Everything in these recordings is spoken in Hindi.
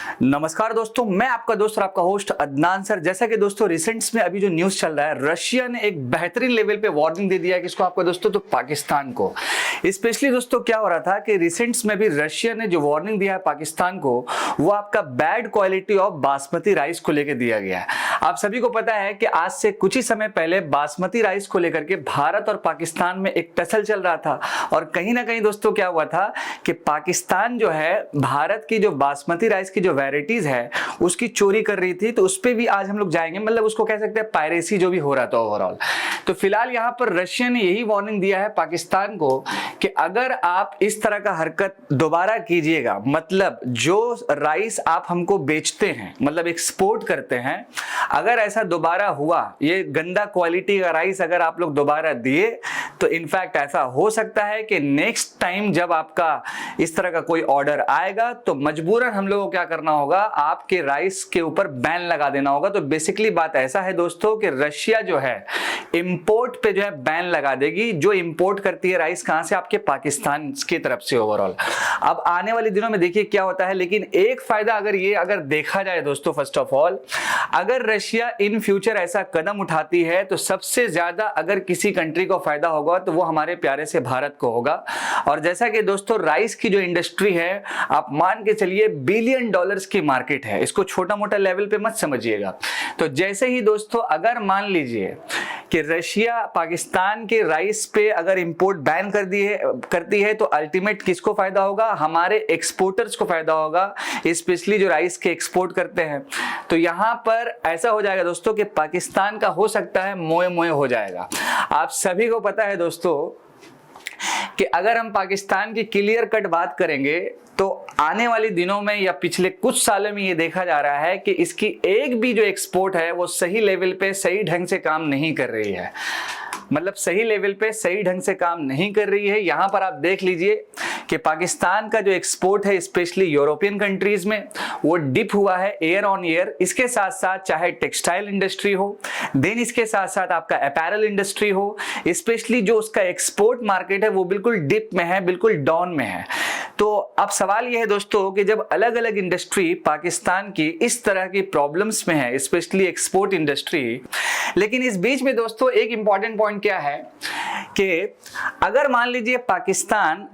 नमस्कार दोस्तों, मैं आपका दोस्त और आपका होस्ट अदनान सर। जैसा कि दोस्तों रिसेंट्स में अभी जो न्यूज़ चल रहा है, रशिया ने एक बेहतरीन लेवल पे वार्निंग दे दिया है किसको आपका दोस्तों, तो पाकिस्तान को। स्पेशली दोस्तों क्या हो रहा था कि रिसेंट्स में भी रशिया ने जो वार्निंग दिया है पाकिस्तान को, वो आपका bad quality of basmati rice को लेकर दिया गया है। आप सभी को पता है कि आज से कुछ ही समय पहले बासमती राइस को लेकर के भारत और पाकिस्तान में एक टसल चल रहा था, और कहीं ना कहीं दोस्तों क्या हुआ था कि पाकिस्तान जो है भारत की जो बासमती राइस की जो वैरायटीज है उसकी चोरी कर रही थी। तो उस पे भी आज हम लोग जाएंगे, मतलब उसको कह सकते हैं पायरेसी जो भी हो रहा था ओवरऑल। तो फिलहाल यहाँ पर रशिया ने यही वार्निंग दिया है पाकिस्तान को कि अगर आप इस तरह का हरकत दोबारा कीजिएगा, मतलब जो राइस आप हमको बेचते हैं, मतलब एक्सपोर्ट करते हैं, अगर ऐसा दोबारा हुआ, ये गंदा क्वालिटी का राइस अगर आप लोग दोबारा दिए, तो इनफैक्ट ऐसा हो सकता है कि नेक्स्ट टाइम जब आपका इस तरह का कोई ऑर्डर आएगा तो मजबूरन हम लोगों को क्या करना होगा, आपके राइस के ऊपर बैन लगा देना होगा। तो बेसिकली बात ऐसा है दोस्तों कि रशिया जो है इंपोर्ट पे जो है बैन लगा देगी, जो इंपोर्ट करती है राइस कहां से, आपके पाकिस्तान की तरफ से ओवरऑल। अब आने वाले दिनों में देखिए क्या होता है, लेकिन एक फायदा अगर देखा जाए दोस्तों, फर्स्ट ऑफ ऑल अगर रशिया इन फ्यूचर ऐसा कदम उठाती है तो सबसे ज्यादा अगर किसी कंट्री को फायदा होगा तो वो हमारे प्यारे से भारत को होगा। और जैसा कि दोस्तों राइस की जो इंडस्ट्री है, आप मान के चलिए बिलियन डॉलर्स की मार्केट है, इसको छोटा मोटा लेवल पे मत समझिएगा। तो जैसे ही दोस्तों अगर मान लीजिए कि रशिया पाकिस्तान के राइस पे अगर इंपोर्ट बैन करती है तो अल्टीमेट किसको फायदा होगा, हमारे एक्सपोर्टर्स को फायदा होगा, स्पेशली जो राइस के एक्सपोर्ट करते हैं। तो यहां पर ऐसा हो जाएगा दोस्तों कि पाकिस्तान का हो सकता है मोए मोए हो जाएगा। आप सभी को पता है दोस्तों कि अगर हम पाकिस्तान की क्लियर कट बात करेंगे तो आने वाले दिनों में या पिछले कुछ सालों में ये देखा जा रहा है कि इसकी एक भी जो एक्सपोर्ट है वो सही लेवल पे सही ढंग से काम नहीं कर रही है, मतलब सही लेवल पे सही ढंग से काम नहीं कर रही है। यहां पर आप देख लीजिए कि पाकिस्तान का जो एक्सपोर्ट है स्पेशली यूरोपियन कंट्रीज में वो डिप हुआ है ईयर ऑन ईयर। इसके साथ साथ चाहे टेक्सटाइल इंडस्ट्री हो, देन इसके साथ साथ आपका अपैरल इंडस्ट्री हो, स्पेशली जो उसका एक्सपोर्ट मार्केट है वो बिल्कुल डिप में है, बिल्कुल डाउन में है। तो अब सवाल यह है दोस्तों कि जब अलग अलग इंडस्ट्री पाकिस्तान की इस तरह की प्रॉब्लम्स में है, स्पेशली एक्सपोर्ट इंडस्ट्री, लेकिन इस बीच में दोस्तों एक इंपॉर्टेंट पॉइंट क्या है कि अगर मान लीजिए पाकिस्तान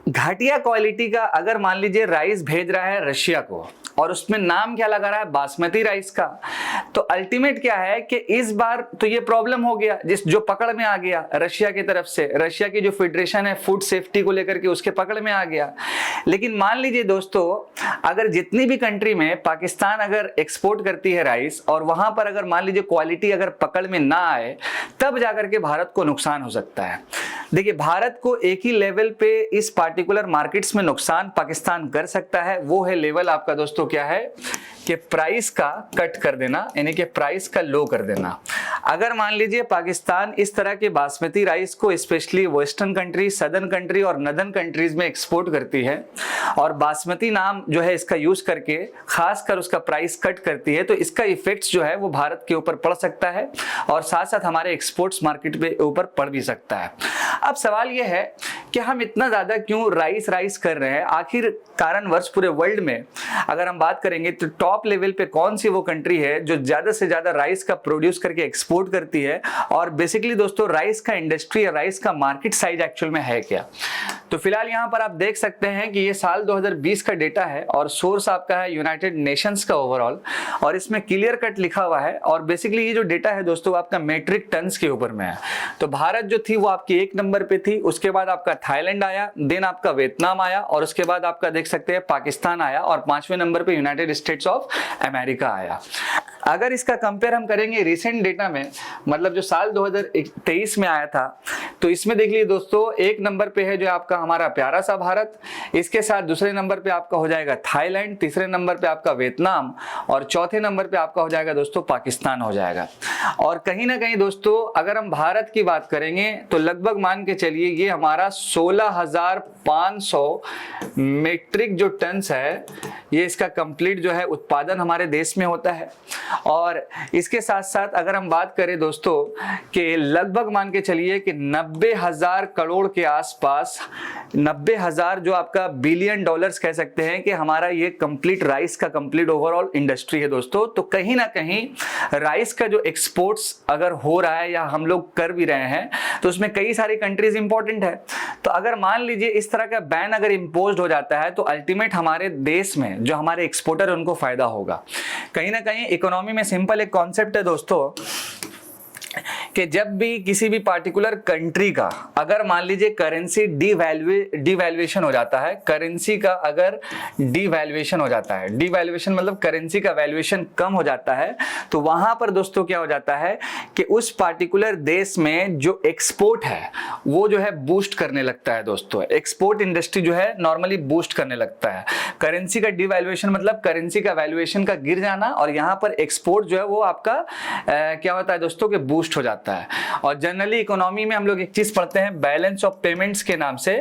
घटिया क्वालिटी का अगर मान लीजिए राइस भेज रहा है रशिया को और उसमें नाम क्या लगा रहा है, बासमती राइस का, तो अल्टीमेट क्या है कि इस बार तो ये प्रॉब्लम हो गया, जो पकड़ में आ गया रशिया की तरफ से, रशिया की जो फेडरेशन है फूड सेफ्टी को लेकर के उसके पकड़ में आ गया। लेकिन मान लीजिए दोस्तों अगर जितनी भी कंट्री में पाकिस्तान अगर एक्सपोर्ट करती है राइस और वहां पर अगर मान लीजिए क्वालिटी अगर पकड़ में ना आए, तब जाकर के भारत को नुकसान हो सकता है। देखिए भारत को एक ही लेवल पे इस पार्टिकुलर मार्केट्स में नुकसान पाकिस्तान कर सकता है, वो है लेवल आपका दोस्तों क्या है कि प्राइस का कट कर देना, यानी कि प्राइस का लो कर देना। अगर मान लीजिए पाकिस्तान इस तरह के बासमती राइस को specially western country, southern country और नदर्न कंट्रीज में एक्सपोर्ट करती है और बासमती नाम जो है इसका यूज करके खासकर उसका प्राइस कट करती है, तो इसका इफेक्ट्स जो है वो भारत के ऊपर पड़ सकता है और साथ साथ हमारे एक्सपोर्ट्स मार्केट पे ऊपर पड़ भी सकता है। अब सवाल यह है कि हम इतना ज्यादा क्यों राइस कर रहे हैं, आखिर कारणवश पूरे वर्ल्ड में अगर हम बात करेंगे तो टॉप लेवल पे कौन सी वो कंट्री है जो ज्यादा से ज्यादा राइस का प्रोड्यूस करके एक्सपोर्ट करती है, और बेसिकली दोस्तों राइस का इंडस्ट्री या राइस का मार्केट साइज एक्चुअल में है क्या। तो फिलहाल यहां पर आप देख सकते हैं कि ये साल 2020 का डेटा है और सोर्स आपका है यूनाइटेड नेशंस का ओवरऑल, और इसमें क्लियर कट लिखा हुआ है और बेसिकली ये जो डेटा है दोस्तों आपका मेट्रिक टन्स के ऊपर में है। तो भारत जो थी वो आपकी 1 नंबर पे थी, उसके बाद आपका थाईलैंड आया, देन आपका वियतनाम आया और उसके बाद आपका देख सकते हैं पाकिस्तान आया और 5वें नंबर पे यूनाइटेड स्टेट्स ऑफ अमेरिका आया। अगर इसका कंपेयर हम करेंगे रिसेंट डेटा में, मतलब जो साल 2023 में आया था, तो इसमें देख लीजिए दोस्तों 1 नंबर पे है जो आपका हमारा प्यारा सा भारत, इसके साथ दूसरे नंबर पे आपका हो जाएगा थाईलैंड, तीसरे नंबर पे आपका वियतनाम और चौथे नंबर पे आपका हो जाएगा दोस्तों पाकिस्तान हो जाएगा। और कहीं ना कहीं दोस्तों अगर हम भारत की बात करेंगे तो लगभग मान के चलिए ये हमारा 16,500 मीट्रिक जो टन्स है, ये इसका कंप्लीट जो है उत्पादन हमारे देश में होता है। और इसके साथ साथ अगर हम बात करें दोस्तों कि लगभग मान के चलिए कि 90,000 करोड़ के आसपास, 90,000 जो आपका आपका बिलियन डॉलर्स कह सकते हैं कि हमारा ये कंप्लीट राइस का कंप्लीट ओवरऑल इंडस्ट्री है दोस्तों। तो कहीं ना कहीं राइस का जो एक्सपोर्ट्स अगर हो रहा है या हम लोग कर भी रहे हैं तो उसमें कई सारी कंट्रीज इंपॉर्टेंट है। तो अगर मान लीजिए इस तरह का बैन अगर इम्पोज हो जाता है तो अल्टीमेट हमारे देश में जो हमारे एक्सपोर्टर है उनको फायदा होगा। कहीं ना कहीं इकोनॉमी में सिंपल एक कॉन्सेप्ट है दोस्तों कि जब भी किसी भी पार्टिकुलर कंट्री का अगर मान लीजिए करेंसी डिवैल्यूएशन हो जाता है, करेंसी का अगर डिवैल्यूएशन हो जाता है, डिवैल्यूएशन मतलब करेंसी का वैल्यूएशन कम हो जाता है, तो वहां पर दोस्तों क्या हो जाता है कि उस पार्टिकुलर देश में जो एक्सपोर्ट है वो जो है बूस्ट करने लगता है दोस्तों। एक्सपोर्ट इंडस्ट्री जो है नॉर्मली बूस्ट करने लगता है। करेंसी का डिवैल्यूएशन मतलब करेंसी का वैल्यूएशन का गिर जाना, और यहाँ पर एक्सपोर्ट जो है वो आपका क्या होता है दोस्तों कि बूस्ट हो जाता है। और जनरली इकोनॉमी में हम लोग एक चीज पढ़ते हैं बैलेंस ऑफ पेमेंट्स के नाम से।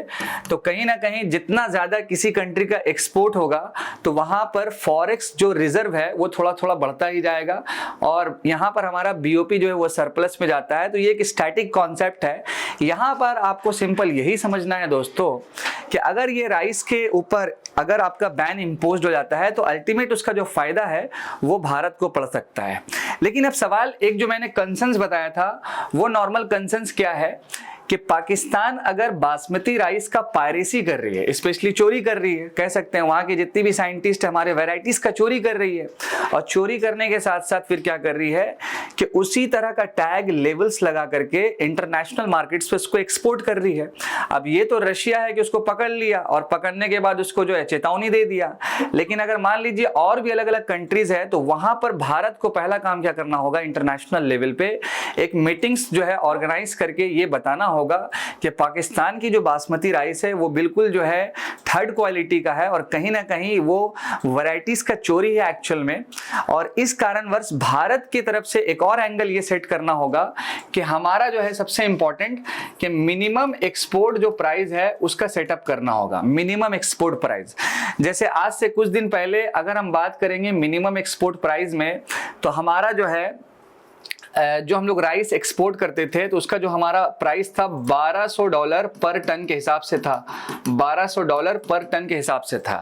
तो कहीं ना कहीं जितना ज्यादा किसी कंट्री का एक्सपोर्ट होगा तो वहां पर फॉरेक्स जो रिजर्व है वो थोड़ा थोड़ा बढ़ता ही जाएगा, और यहां पर हमारा बीओपी जो है वो सरप्लस में जाता है। तो ये एक स्टैटिक कॉन्सेप्ट है। यहां पर आपको सिंपल यही समझना है दोस्तों कि अगर ये राइस के ऊपर अगर आपका बैन इम्पोज हो जाता है तो अल्टीमेट उसका जो फायदा है वो भारत को पड़ सकता है। लेकिन अब सवाल एक जो मैंने कंसर्न्स बताया था वो नॉर्मल कंसर्न्स क्या है कि पाकिस्तान अगर बासमती राइस का पायरेसी कर रही है, स्पेशली चोरी कर रही है, कह सकते हैं वहां के जितने भी साइंटिस्ट हमारे वैरायटीज का चोरी कर रही है, और चोरी करने के साथ साथ फिर क्या कर रही है कि उसी तरह का टैग लेवल्स लगा करके इंटरनेशनल मार्केट्स पे उसको एक्सपोर्ट कर रही है। अब ये तो रशिया है कि उसको पकड़ लिया और पकड़ने के बाद उसको जो है चेतावनी दे दिया, लेकिन अगर मान लीजिए और भी अलग अलग कंट्रीज है तो वहां पर भारत को पहला काम क्या करना होगा, इंटरनेशनल लेवल पे एक मीटिंग्स जो है ऑर्गेनाइज करके ये बताना होगा कि पाकिस्तान की जो बासमती राइस है वो बिल्कुल जो है थर्ड क्वालिटी का है और कहीं ना कहीं वो वैरायटीज का चोरी है एक्चुअल में। और इस कारणवश भारत की तरफ से एक और एंगल ये सेट करना होगा कि हमारा जो है सबसे इंपॉर्टेंट कि मिनिमम एक्सपोर्ट जो प्राइस है उसका सेटअप करना होगा। मिनिमम एक्सपोर्ट प्राइस, जैसे आज से कुछ दिन पहले अगर हम बात करेंगे मिनिमम एक्सपोर्ट प्राइस में, तो हमारा जो है जो हम लोग राइस एक्सपोर्ट करते थे तो उसका जो हमारा प्राइस था $1200 पर टन के हिसाब से था, $1200 पर टन के हिसाब से था।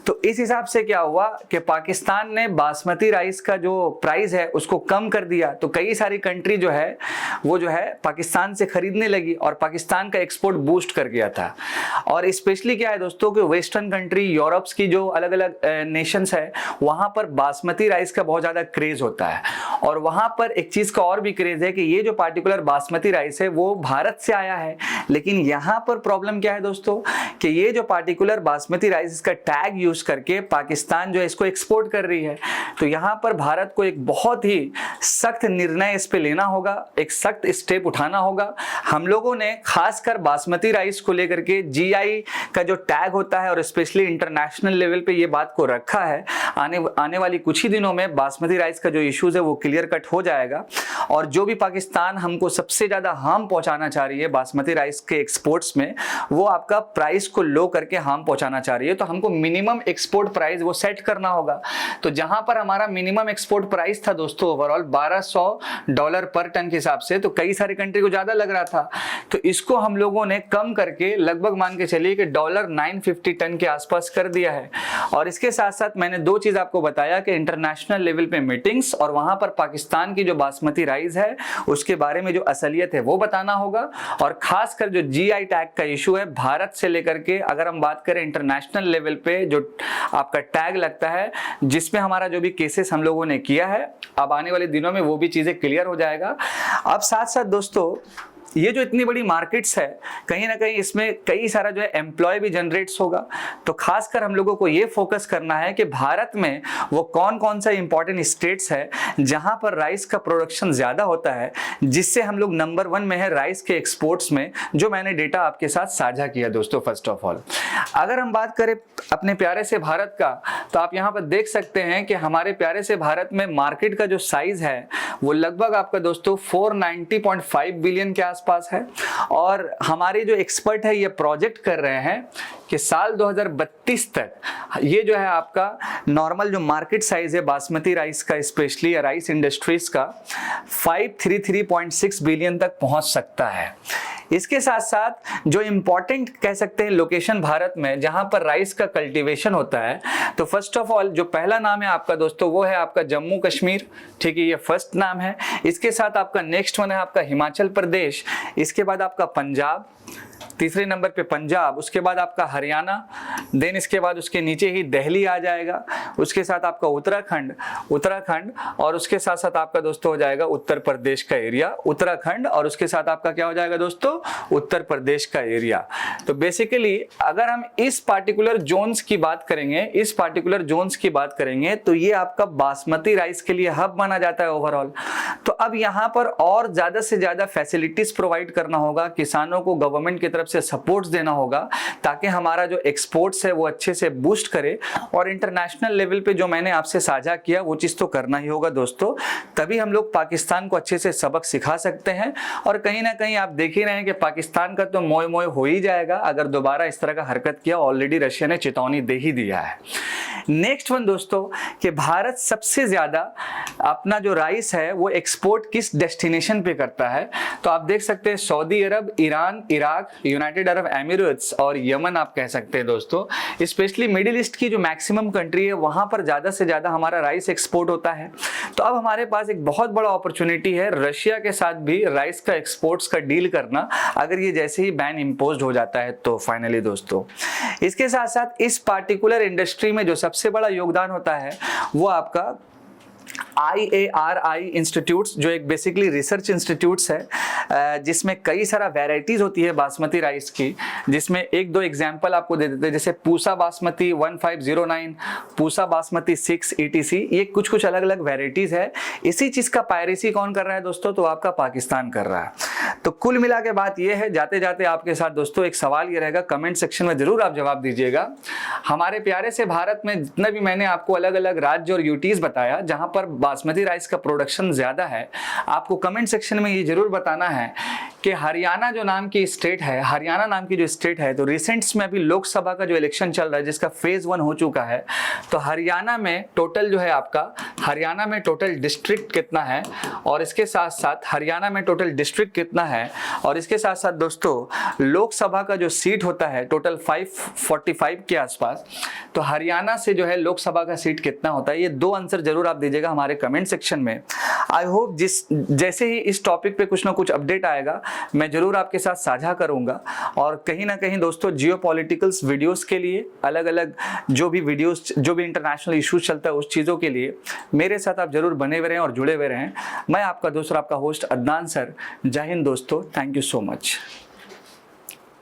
तो इस हिसाब से क्या हुआ कि पाकिस्तान ने बासमती राइस का जो प्राइस है उसको कम कर दिया, तो कई सारी कंट्री जो है वो जो है पाकिस्तान से खरीदने लगी और पाकिस्तान का एक्सपोर्ट बूस्ट कर गया था। और स्पेशली क्या है दोस्तों कि वेस्टर्न कंट्री यूरोप्स की जो अलग अलग नेशंस है वहां पर बासमती राइस का बहुत ज्यादा क्रेज होता है, और वहां पर एक चीज का और भी क्रेज है कि ये जो पार्टिकुलर बासमती राइस है वो भारत से आया है। लेकिन यहां पर प्रॉब्लम क्या है दोस्तों कि ये जो पार्टिकुलर बासमती राइस इसका टैग यूज करके पाकिस्तान जो है इसको एक्सपोर्ट कर रही है। तो यहां पर भारत को एक बहुत ही सख्त निर्णय इस पे लेना होगा, एक सख्त स्टेप उठाना होगा। हम लोगों ने खासकर बासमती राइस को लेकर के जीआई का जो टैग होता है और स्पेशली इंटरनेशनल लेवल पे ये बात को रखा है। आने वाली कुछ ही दिनों में बासमती राइस का जो इश्यूज है वो क्लियर कट हो जाएगा, और जो भी पाकिस्तान हमको सबसे ज्यादा हार्म पहुंचाना चाह रही है बासमती राइस के एक्सपोर्ट्स में, वो आपका प्राइस को लो करके हार्म पहुंचाना चाह रही है। तो हमको मिनिमम एक्सपोर्ट प्राइस वो सेट करना होगा। तो जहां पर हमारा मिनिमम एक्सपोर्ट प्राइस था दोस्तों ओवरऑल $1200 पर टन के हिसाब से, तो कई सारी कंट्री को ज्यादा लग रहा था, तो इसको हम लोगों ने कम करके लगभग मान के चलिए कि $950 टन के आसपास कर दिया है। और इसके साथ साथ मैंने दो चीज आपको बताया कि इंटरनेशनल लेवल पे मीटिंग्स और वहां पर पाकिस्तान की जो बासमती राइस है उसके बारे में जो असलियत है वो बताना होगा। और खासकर जो जीआई टैग का इशू है भारत से लेकर के अगर हम बात करें इंटरनेशनल लेवल पे जो आपका टैग लगता है जिसमें हमारा जो भी केसेस हम लोगों ने किया है, अब आने वाले दिनों में वो भी चीजें क्लियर हो जाएगा। अब साथ साथ दोस्तों ये जो इतनी बड़ी मार्केट्स है कहीं ना कहीं इसमें कई सारा जो है एम्प्लॉय भी जनरेट्स होगा। तो खासकर हम लोगों को ये फोकस करना है कि भारत में वो कौन कौन सा इंपॉर्टेंट स्टेट्स है जहां पर राइस का प्रोडक्शन ज्यादा होता है, जिससे हम लोग नंबर 1 में है राइस के एक्सपोर्ट्स में, जो मैंने डेटा आपके साथ साझा किया दोस्तों। फर्स्ट ऑफ ऑल अगर हम बात करें अपने प्यारे से भारत का, तो आप यहाँ पर देख सकते हैं कि हमारे प्यारे से भारत में मार्केट का जो साइज है वो लगभग आपका दोस्तों 490.5 बिलियन के आसपास है। और हमारे जो एक्सपर्ट है ये प्रोजेक्ट कर रहे हैं कि साल 2032 तक ये जो है आपका नॉर्मल जो मार्केट साइज है बासमती राइस का, स्पेशली राइस इंडस्ट्रीज का 533.6 बिलियन तक पहुंच सकता है। इसके साथ साथ जो इम्पोर्टेंट कह सकते हैं लोकेशन भारत में जहां पर राइस का कल्टीवेशन होता है, तो फर्स्ट ऑफ ऑल जो पहला नाम है आपका दोस्तों वो है आपका जम्मू कश्मीर, ठीक है, ये फर्स्ट नाम है। इसके साथ आपका नेक्स्ट वन है आपका हिमाचल प्रदेश, इसके बाद आपका पंजाब, तीसरे नंबर पे पंजाब, उसके बाद आपका हरियाणा, देन इसके बाद उसके नीचे ही दिल्ली आ जाएगा, उसके साथ आपका उत्तराखंड और उसके साथ साथ आपका दोस्तों हो जाएगा उत्तर प्रदेश का एरिया, उत्तराखंड और उसके साथ आपका क्या हो जाएगा दोस्तों, उत्तर प्रदेश का एरिया। तो बेसिकली अगर हम इस पार्टिकुलर जोन्स की बात करेंगे तो ये आपका बासमती राइस के लिए हब माना जाता है ओवरऑल। तो अब यहाँ पर और ज्यादा से ज्यादा फैसिलिटीज प्रोवाइड करना होगा, किसानों को गवर्नमेंट की तरफ से सपोर्ट देना होगा ताकि हमारा जो एक्सपोर्ट्स है वो अच्छे से बूस्ट करे, और इंटरनेशनल लेवल पे जो मैंने आपसे साझा किया वो चीज तो करना ही होगा दोस्तों, तभी हम लोग पाकिस्तान को अच्छे से सबक सिखा सकते हैं। और कहीं ना कहीं आप देख ही रहे हैं कि पाकिस्तान का तो मोय मोय हो ही जाएगा अगर दोबारा इस तरह का हरकत किया, ऑलरेडी रशिया ने चेतावनी दे ही दिया है। नेक्स्ट वन दोस्तों कि भारत सबसे ज्यादा अपना जो राइस है वो एक्सपोर्ट किस डेस्टिनेशन पे करता है, तो आप देख सकते हैं Saudi Arab, Iran, Iraq, United Arab Emirates और यमन आप कह सकते हैं दोस्तों। स्पेशली मिडिल ईस्ट की जो मैक्सिमम कंट्री है वहां पर ज्यादा से ज्यादा हमारा राइस एक्सपोर्ट होता है। तो अब हमारे पास एक बहुत बड़ा अपॉर्चुनिटी है रशिया के साथ भी राइस का एक्सपोर्ट्स का डील करना, अगर ये जैसे ही बैन इंपोज्ड हो जाता है तो फाइनली दोस्तों। इसके साथ साथ इस पार्टिकुलर इंडस्ट्री में जो सबसे बड़ा योगदान होता है वो आपका IARI इंस्टीट्यूट्स, जो एक बेसिकली रिसर्च इंस्टीट्यूट्स है जिसमें कई सारा वैरायटीज होती है बासमती राइस की, जिसमें एक दो एग्जांपल आपको दे देते हैं, जैसे पूसा बासमती 1509, पूसा बासमती 6 ETC, ये कुछ अलग अलग वैरायटीज है। इसी चीज का पायरेसी कौन कर रहा है दोस्तों, तो आपका पाकिस्तान कर रहा है। तो कुल मिला के बात ये है, जाते जाते आपके साथ दोस्तों एक सवाल ये रहेगा, कमेंट सेक्शन में जरूर आप जवाब दीजिएगा। हमारे प्यारे से भारत में जितना भी मैंने आपको अलग अलग राज्य और यूटीज बताया जहां पर बासमती राइस का प्रोडक्शन ज्यादा है, आपको कमेंट सेक्शन में ये जरूर बताना है कि हरियाणा जो नाम की स्टेट है, हरियाणा नाम की जो स्टेट है, तो रिसेंट्स में अभी लोकसभा का जो इलेक्शन चल रहा है जिसका फेज 1 हो चुका है, तो हरियाणा में टोटल जो है आपका, हरियाणा में टोटल डिस्ट्रिक्ट कितना है, और इसके साथ साथ हरियाणा में टोटल डिस्ट्रिक्ट कितना है, और इसके साथ साथ दोस्तों लोकसभा का जो सीट होता है टोटल 545 के आसपास, तो हरियाणा से जो है लोकसभा का सीट कितना होता है, ये दो आंसर जरूर आप दीजिएगा हमारे कमेंट सेक्शन में। आई होप जैसे ही इस टॉपिक पे कुछ ना कुछ अपडेट आएगा मैं जरूर आपके साथ साझा करूंगा। और कहीं ना कहीं दोस्तों जियोपॉलिटिकल्स वीडियोस के लिए, अलग अलग जो भी वीडियोस, जो भी इंटरनेशनल इश्यूज चलता है उस चीज़ों के लिए मेरे साथ आप जरूर बने हुए रहें और जुड़े हुए रहें। मैं आपका दोस्त, आपका होस्ट अदनान सर। जय हिंद दोस्तों, थैंक यू सो मच।